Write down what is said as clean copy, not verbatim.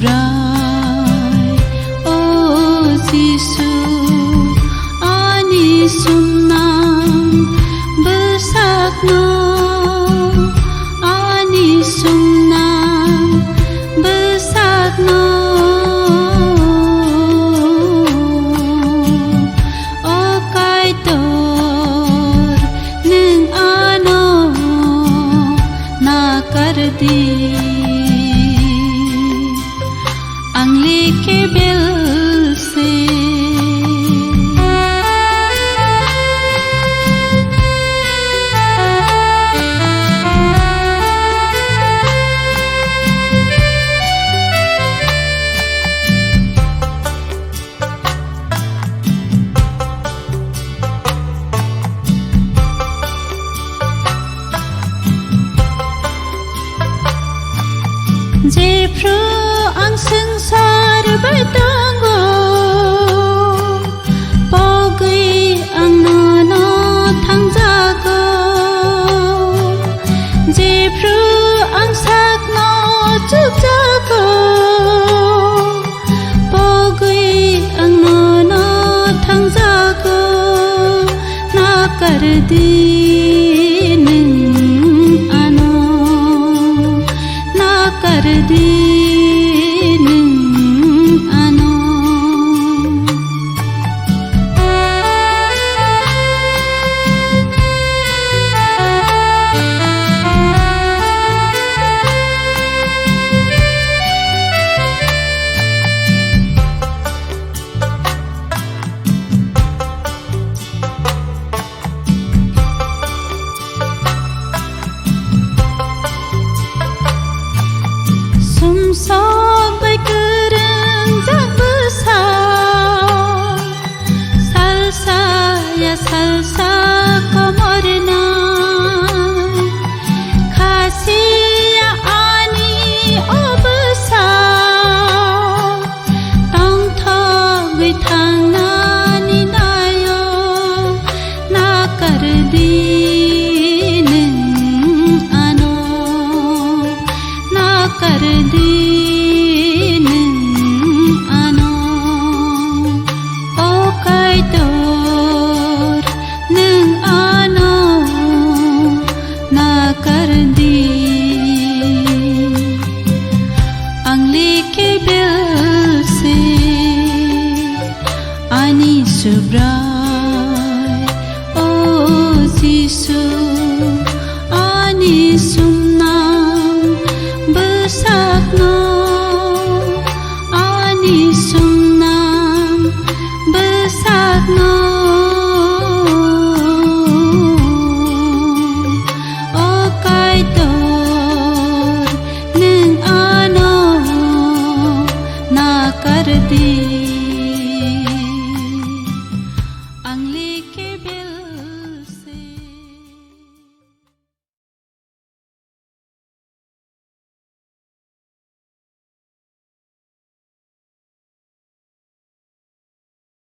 subray o Jisu ani sumnam besakno ani sumnam besakno o kaitor neng ano na kardi angli ke bel se Jepro ang sengsar bertanggo Pogui ang nono thang jago Jepro ang sakno chuk jago Pogui ang nono thang jago Na kardi kardi neng ano Sampai kerenjak besar Salsa ya salsa komorna Kasih ya ani o besar Tong thogui thang nani nayo Na kardi neng ano Na kardi ani subray o Jisu ani sumnam besakno ani sumnam besakno o kaitor neng ano na kardi angli ke bel